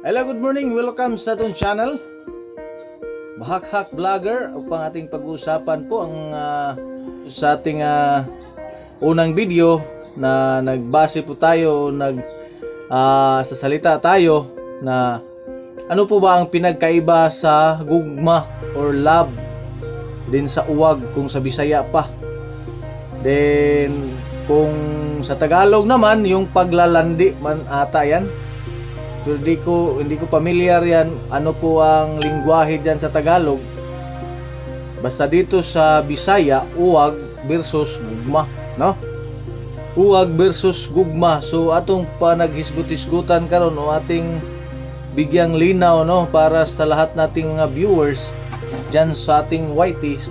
Hello, good morning. Welcome sa atong channel. Bahak-hak Vlogger. Upang ating pag-uusapan po ang sa ating unang video na nagbase po tayo, sasalita tayo na ano po ba ang pinagkaiba sa gugma or love din sa uwag kung sa Bisaya pa. Then kung sa Tagalog naman yung paglalandi man ata yan. Pero hindi ko familiar yan ano po ang lingwahe dyan sa Tagalog. Basta dito sa Bisaya, uwag versus gugma, no? Uwag versus gugma. So atong panaghisgot-hisgutan karon o ating bigyang linaw, no, para sa lahat nating mga viewers dyan sa ating whiteys.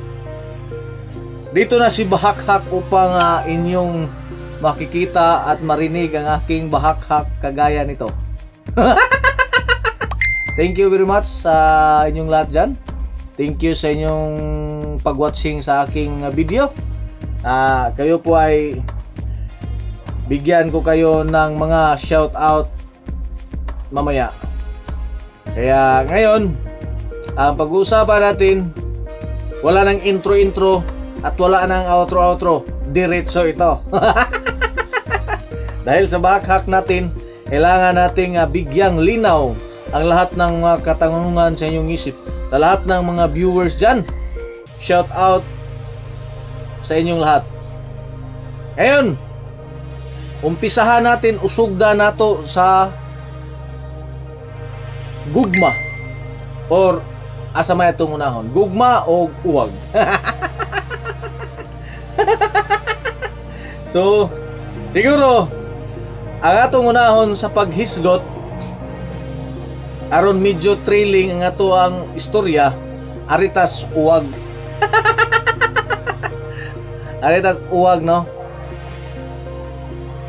Dito na si Bahak-hak upang inyong makikita at marinig ang aking bahak-hak kagaya nito. Thank you very much sa inyong lahat dyan. Thank you sa inyong pag-watching sa aking video. Kayo po ay bigyan ko kayo ng mga shout out mamaya. Kaya ngayon, ang pag-uusapan natin, wala nang intro-intro at wala nang outro-outro. Diretso ito. Dahil sa bahak-hak natin, kailangan nating bigyang linaw ang lahat ng mga katanungan sa inyong isip. Sa lahat ng mga viewers dyan, shout out sa inyong lahat. Ngayon, umpisahan natin, usugda nato sa gugma or asa may itong unahon, gugma o uwag. So siguro ang atong unahon sa paghisgot aron medyo thrilling ang ato ang istorya, aritas uwag. Aritas uwag, no?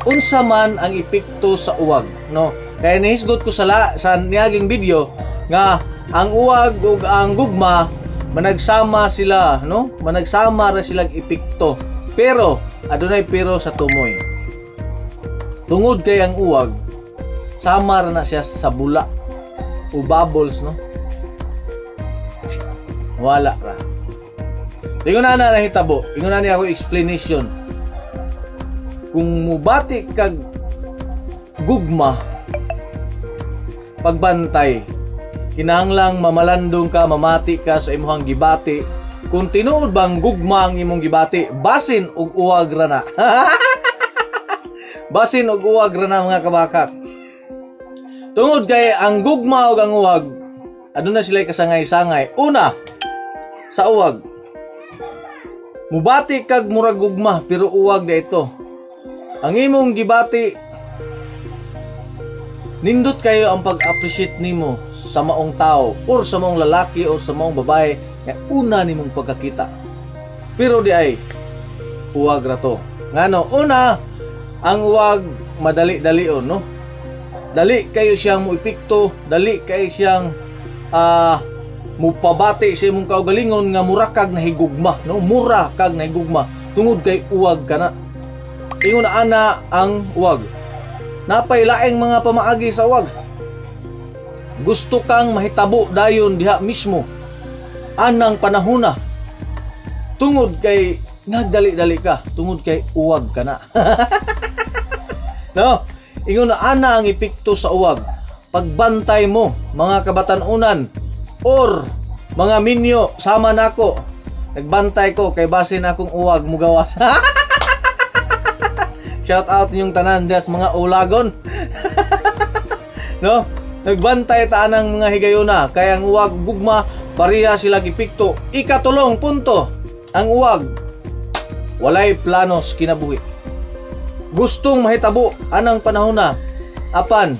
Unsa man ang epekto sa uwag, no? Kaya nihisgot ko sa niyaging video nga ang uwag ug ang gugma managsama sila, no? Managsama ra silang epekto. Pero adunay pero sa tumoy. Tungod kay ang uwag, sama ra na siya sa bula o bubbles, no? Wala ra. Ingon na nahitabo. Ingon na niya ako explanation. Kung mubati kag gugma, pagbantay, kinahanglang mamalandong ka, mamati ka sa imong gibati. Kung tinuod bang gugma ang imong gibati, basin og uwag ra na. Basin og uwag ra na, mga kabakak. Tungod kay ang gugma ug ang uwag, aduna sila kasangay-sangay. Una, sa uwag, mubati kag murag gugma pero uwag na ito. Ang imong gibati, nindot kayo ang pag-appreciate nimo sa maong tao or sa maong lalaki o sa maong babae nga una nimong pagkakita. Pero di ay uwag ra to. Ngano, una, ang uwag madali-dalion, no? Dali kayo siyang muipikto, dali kayo siyang mupabati sa imong kaugalingon nga mura kag nahigugma, no? Mura kag nahigugma tungod kay uwag kana. Ingon na ana ang uwag. Napay laing mga pamaagi sa uwag. Gusto kang mahitabo dayon diha mismo anang panahona. Tungod kay nagdali-dali ka, tungod kay uwag kana. No? Ingon na ana ang epekto sa uwag. Pagbantay mo, mga kabatanunan or mga minyo, sama nako. Nagbantay ko kay basin akong uwag mugawas. Shout out yung tanan des mga ulagon. No? Nagbantay ta ng mga higayuna kay ang uwag gugma pareha sila epekto. Ikatulong punto, ang uwag walay planos kinabuhi. Gustong mahitabo anang panahon na, apan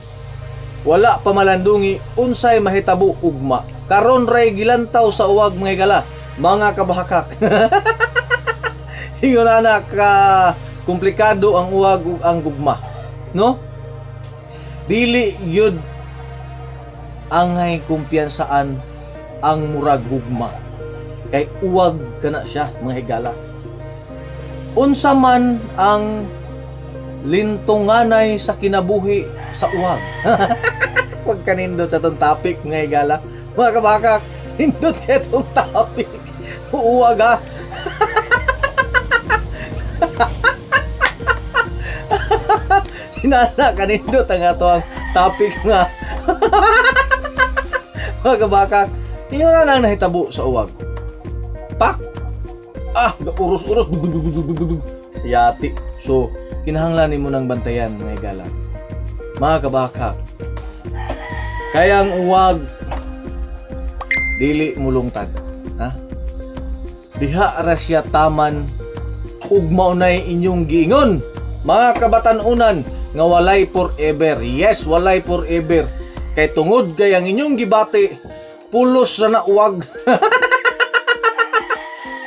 wala pa malandungi unsay mahitabo ugma. Karon ray gilantaw sa uwag, mga higala, mga kabahakak. Ingon na ka komplikado ang uwag ug ang gugma, no? Dili yun ang hay kumpiyansaan ang murag gugma. Kay uwag kana siya, mga higala. Unsa man ang lintunganay sa kinabuhi sa uwag. Huwag ka nindot sa itong topic mga higala. Mga kabakak, nindot ka itong topic. Uwag ha. Sinana ka nindot ang ato ang topic nga. Mga kabakak, yun na lang nahitabo sa uwag. Pak! Urus-urus. Yati. So, kinahanglanin mo ng bantayan, mga higala. Mga kabakak, kaya ang uwag, dili mulungtad. Ha? Diha ra siya taman, ug maunay inyong giingon. Mga kabatanunan, nga walay forever. Yes, walay forever. Kay tungod kay ang inyong gibati, pulos na uwag.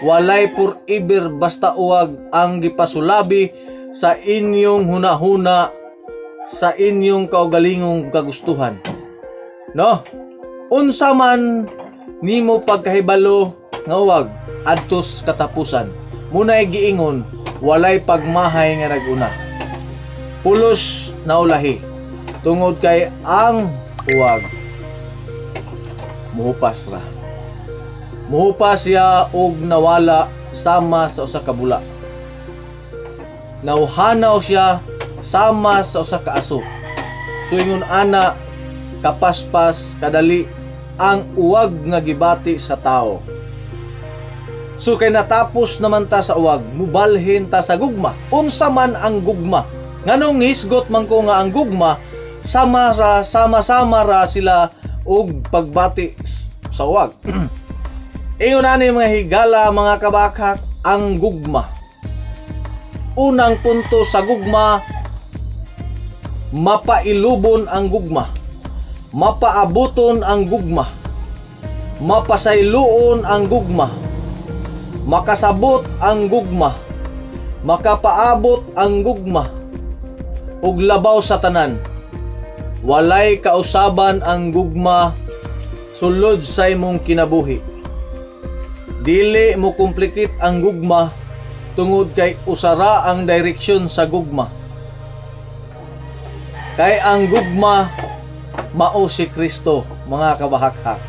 Walay forever basta uwag ang gipasulabi sa inyong hunahuna, sa inyong kaugalingong kagustuhan. No? Unsa man nimo pagkahibalo nga uwag adtos katapusan. Munay giingon, walay pagmahay nga naguna. Pulos na ulahi. Tungod kay ang uwag muhupas ra. Muhupas siya og nawala sama sa usa ka bula. Nauhanaw siya sama sa usa ka aso. So ingon ana, kapaspas kadali ang uwag nga gibati sa tao. So kay natapos naman ta sa uwag, mubalhin ta sa gugma. Unsa man ang gugma? Nganong hisgot man ko nga ang gugma sama-sama ra sila og pagbati sa uwag. Ingon ani mga higala, mga kabakak, ang gugma. Unang punto sa gugma, mapailubon ang gugma, mapaabuton ang gugma, mapasayloon ang gugma, makasabot ang gugma, makapaabot ang gugma, ug labaw sa tanan. Walay kausaban ang gugma sulod sa imong kinabuhi. Dili mo komplikit ang gugma tungod kay usara ang direksyon sa gugma. Kay ang gugma mao si Kristo, mga kabahakhak.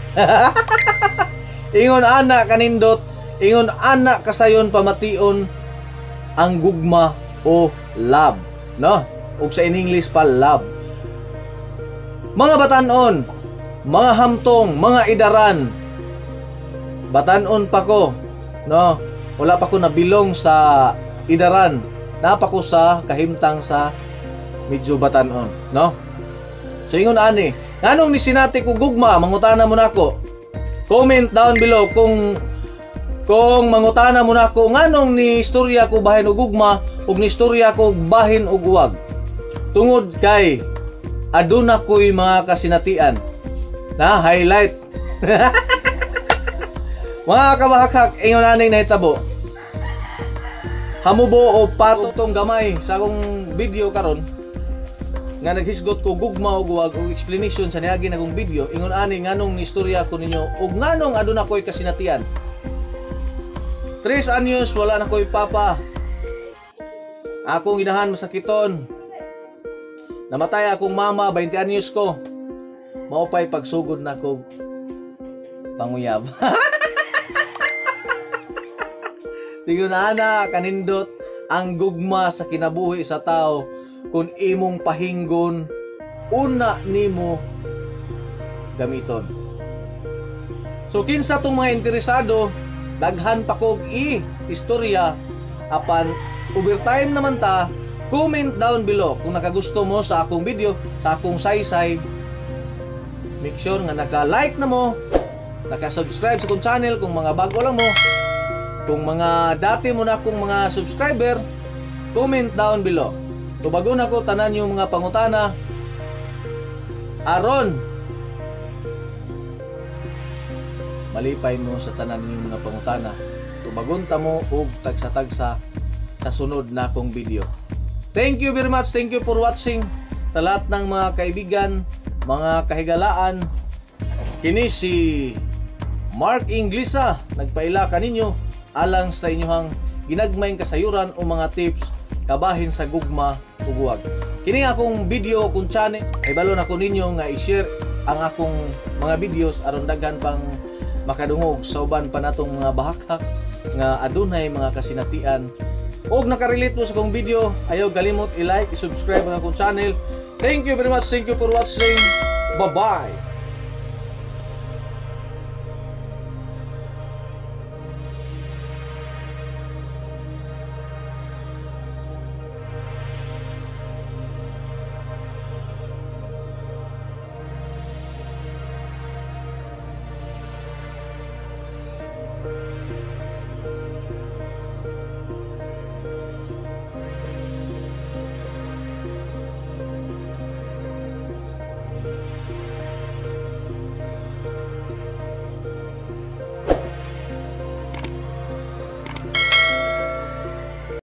Ingon ana kanindot, ingon ana kasayon pamation ang gugma o love, no? Ug sa in English pa love. Mga batanon, mga hamtong, mga idaran, batanon pa ko, no? Wala pa ko nabilong sa idaran. Napa ko sa kahimtang sa medyo batanon, no? So ingon ani, nganong ni sinati ko gugma, mangutana mo nako. Comment down below kung mangutana mo nako nganong ni istorya ko bahin og gugma ug ni istorya ko bahin og uwag. Tungod kay aduna ko'y mga kasinatian na highlight. Mga kabahakhak, ingon aning nahitabo. Hamubo o patutong gamay sa akong video karon nga naghisgot ko gugma og uwag og explanation sa niagi nagong video. Ingon ani nganong istorya ko ninyo ug nganong aduna ko'y kasinatian. 3 anyos wala na ko'y papa. Akong inahan masakiton. Namatay akong mama, 20 anyos ko. Maupay pagsugod na ko panguyab. Tingnan na ana, kanindot ang gugma sa kinabuhi sa tao kung imong pahinggon, una nimo gamiton. So kinsa tong mga interesado, daghan pa kog istorya apan overtime naman ta. Comment down below kung nakagusto mo sa akong video, sa akong saysay. Make sure nga naka-like na mo, naka-subscribe sa akong channel kung mga bago lang mo. Kung mga dati mo na akong mga subscriber, comment down below. Tubagon ako tanan yung mga pangutana. Aron malipay mo sa tanan yung mga pangutana. Tubagon ta mo og tagsa-tagsa sa sunod na akong video. Thank you very much. Thank you for watching. Sa lahat ng mga kaibigan, mga kahigalaan, kini si Mark Inglisa nagpaila kaninyo alang sa inyong ginagmayng kasayuran o mga tips kabahin sa gugma ug uwag. Kini akong video kung channel ay balo na ko ninyo nga i-share ang akong mga videos aron daghan pang makadungog sa uban pa natong mga bahakhak nga adunay mga kasinatian. Og nakarelate mo sa kong video, ayaw galimot i-like, i-subscribe ang akong channel. Thank you very much. Thank you for watching. Bye-bye.